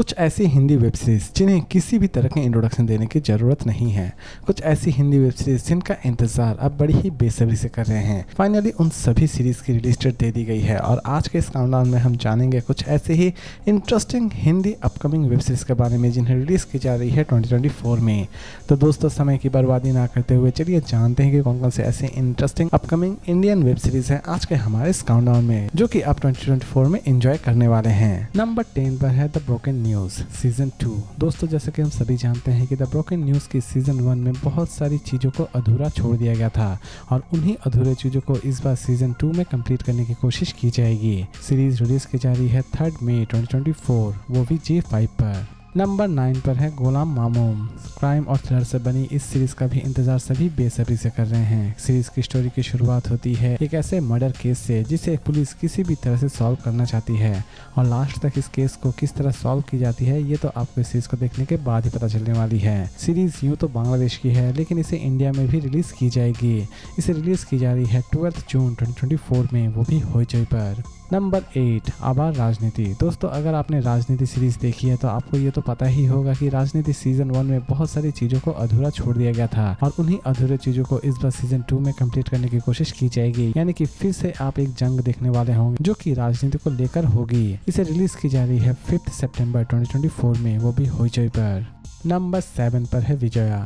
कुछ ऐसी Hindi web series जिन्हें किसी भी तरह के इंट्रोडक्शन देने की ज़रूरत नहीं है। कुछ ऐसी हिंदी वेब सीरीज जिनका इंतज़ार अब बड़ी ही बेसब्री से कर रहे हैं। फाइनली उन सभी सीरीज की रिलीज डेट दे दी गई है और आज के इस काउंटडाउन में हम जानेंगे कुछ ऐसे ही interesting Hindi upcoming web series के बारे में जिन्हें रिलीज़ की जा रही है 2024 में। तो दोस्तों, समय की बर्बादी ना करते हुए चलिए जानते हैं कि कौन कौन से ऐसे interesting upcoming Indian web series हैं आज के हमारे इस काउंटडाउन में, जो कि आप 2024 में एंजॉय करने वाले हैं। नंबर 10 पर है द ब्रोकन न्यूज़ सीजन 2। दोस्तों, जैसे कि हम सभी जानते हैं कि द ब्रोकन न्यूज़ की सीजन 1 में बहुत सारी चीज़ों को अधूरा छोड़ दिया गया था और उन्हीं अधूरे चीज़ों को इस बार सीजन 2 में कंप्लीट करने की कोशिश की जाएगी। सीरीज रिलीज की जा रही है 3 मई 2024, वो भी G5 पर। नंबर 9 पर है गुलाम मामूम। क्राइम और थ्रिलर से बनी इस सीरीज का भी इंतजार सभी बेसब्री से कर रहे हैं। सीरीज की स्टोरी की शुरुआत होती है एक ऐसे मर्डर केस से जिसे पुलिस किसी भी तरह से सॉल्व करना चाहती है और लास्ट तक इस केस को किस तरह सॉल्व की जाती है ये तो आपको इस सीरीज को देखने के बाद ही पता चलने वाली है। सीरीज यूँ तो बांग्लादेश की है लेकिन इसे इंडिया में भी रिलीज की जाएगी। इसे रिलीज की जा रही है 12 जून 2024 में, वो भी होइचoi पर। नंबर 8 आबार राजनीति। दोस्तों, अगर आपने राजनीति सीरीज देखी है तो आपको ये तो पता ही होगा कि राजनीति सीजन 1 में बहुत सारी चीज़ों को अधूरा छोड़ दिया गया था और उन्हीं अधूरे चीज़ों को इस बार सीजन 2 में कंप्लीट करने की कोशिश की जाएगी। यानी कि फिर से आप एक जंग देखने वाले होंगे जो कि राजनीति को लेकर होगी। इसे रिलीज की जा रही है 5 सितंबर 2024 में, वो भी होइचoi पर। नंबर 7 पर है विजया।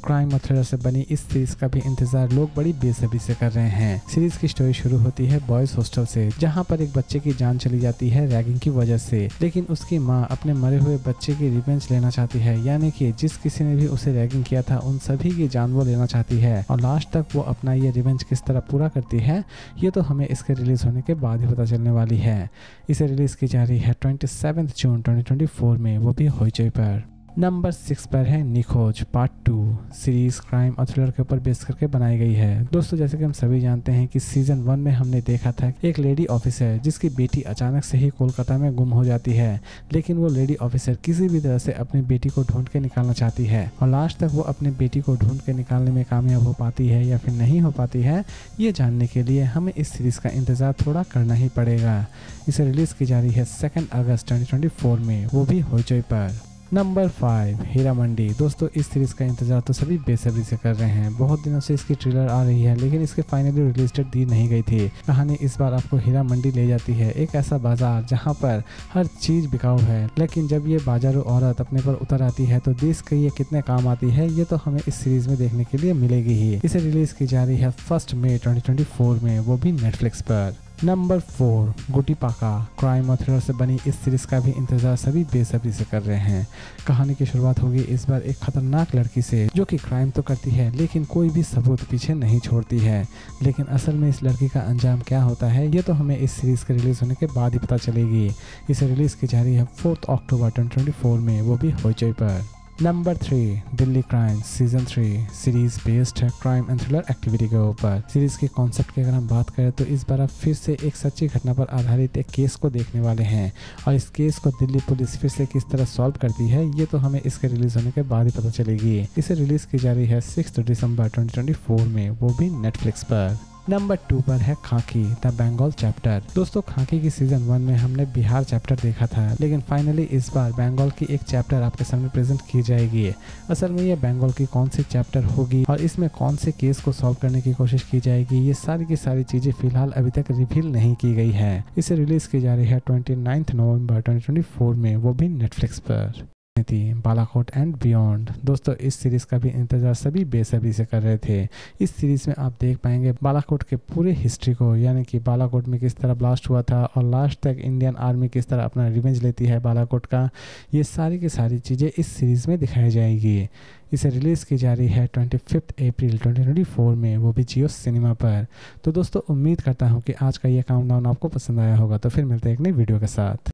क्राइम और थ्रिलर से बनी इस सीरीज का भी इंतजार लोग बड़ी बेसब्री से कर रहे हैं। सीरीज की स्टोरी शुरू होती है बॉयज हॉस्टल से, जहां पर एक बच्चे की जान चली जाती है रैगिंग की वजह से, लेकिन उसकी मां अपने मरे हुए बच्चे की रिवेंज लेना चाहती है। यानी कि जिस किसी ने भी उसे रैगिंग किया था उन सभी की जान वो लेना चाहती है और लास्ट तक वो अपना ये रिवेंज किस तरह पूरा करती है ये तो हमें इसके रिलीज होने के बाद ही पता चलने वाली है। इसे रिलीज की जा रही है 27 जून 2024 में, वो भी होइचoi पर। नंबर 6 पर है निखोज पार्ट 2। सीरीज क्राइम और थ्रिलर के ऊपर बेस करके बनाई गई है। दोस्तों, जैसे कि हम सभी जानते हैं कि सीजन 1 में हमने देखा था एक लेडी ऑफिसर जिसकी बेटी अचानक से ही कोलकाता में गुम हो जाती है, लेकिन वो लेडी ऑफिसर किसी भी तरह से अपनी बेटी को ढूंढ के निकालना चाहती है और लास्ट तक वो अपनी बेटी को ढूंढ के निकालने में कामयाब हो पाती है या फिर नहीं हो पाती है, ये जानने के लिए हमें इस सीरीज का इंतजार थोड़ा करना ही पड़ेगा। इसे रिलीज की जा रही है 2 अगस्त 2024 में, वो भी होइचoi पर। नंबर 5 हीरा मंडी। दोस्तों, इस सीरीज का इंतजार तो सभी बेसब्री से कर रहे हैं। बहुत दिनों से इसकी ट्रेलर आ रही है लेकिन इसके फाइनली रिलीज डेट दी नहीं गई थी। कहानी इस बार आपको हीरा मंडी ले जाती है, एक ऐसा बाजार जहां पर हर चीज बिकाऊ है, लेकिन जब ये बाजारू औरत अपने पर उतर आती है तो देश के ये कितने काम आती है ये तो हमें इस सीरीज में देखने के लिए मिलेगी ही। इसे रिलीज की जा रही है 1 मई 2024 में, वो भी नेटफ्लिक्स पर। नंबर 4 गुटी पाका। क्राइम और थ्रिलर से बनी इस सीरीज का भी इंतजार सभी बेसब्री से कर रहे हैं। कहानी की शुरुआत होगी इस बार एक खतरनाक लड़की से जो कि क्राइम तो करती है लेकिन कोई भी सबूत पीछे नहीं छोड़ती है, लेकिन असल में इस लड़की का अंजाम क्या होता है ये तो हमें इस सीरीज के रिलीज होने के बाद ही पता चलेगी। इसे रिलीज की जा रही है 4 अक्टूबर 2024 में, वो भी होइचoi पर। Number 3 Delhi crime season 3। Series based है क्राइम एंड थ्रिलर एक्टिविटी के ऊपर। सीरीज के कॉन्सेप्ट की अगर हम बात करें तो इस बार आप फिर से एक सच्ची घटना पर आधारित एक केस को देखने वाले हैं और इस केस को दिल्ली पुलिस फिर से किस तरह सॉल्व करती है ये तो हमें इसके रिलीज होने के बाद ही पता चलेगी। इसे रिलीज की जा रही है 6 दिसंबर 2024 में, वो भी नेटफ्लिक्स पर। नंबर 2 पर है खाकी द बंगाल चैप्टर। दोस्तों, खाकी की सीजन 1 में हमने बिहार चैप्टर देखा था लेकिन फाइनली इस बार बंगाल की एक चैप्टर आपके सामने प्रेजेंट की जाएगी। असल में ये बंगाल की कौन सी चैप्टर होगी और इसमें कौन से केस को सॉल्व करने की कोशिश की जाएगी ये सारी की सारी चीजें फिलहाल अभी तक रिवील नहीं की गई है। इसे रिलीज की जा रही है 29 नवंबर 2024 में, वो भी नेटफ्लिक्स पर। Balakot and beyond. दोस्तों, इस सीरीज का भी इंतजार सभी बेसब्री से कर रहे थे। इस सीरीज में आप देख पाएंगे बालाकोट के पूरे हिस्ट्री को, यानी कि बालाकोट में किस तरह ब्लास्ट हुआ था और लास्ट तक इंडियन आर्मी किस तरह अपना रिवेंज लेती है बालाकोट का, ये सारी की सारी चीज़ें इस सीरीज में दिखाई जाएगी। इसे रिलीज़ की जा रही है 25 अप्रैल 2024 में, वो भी जियो सिनेमा पर। तो दोस्तों, उम्मीद करता हूँ कि आज का ये काउंटडाउन आपको पसंद आया होगा। तो फिर मिलते हैं एक नई वीडियो के साथ।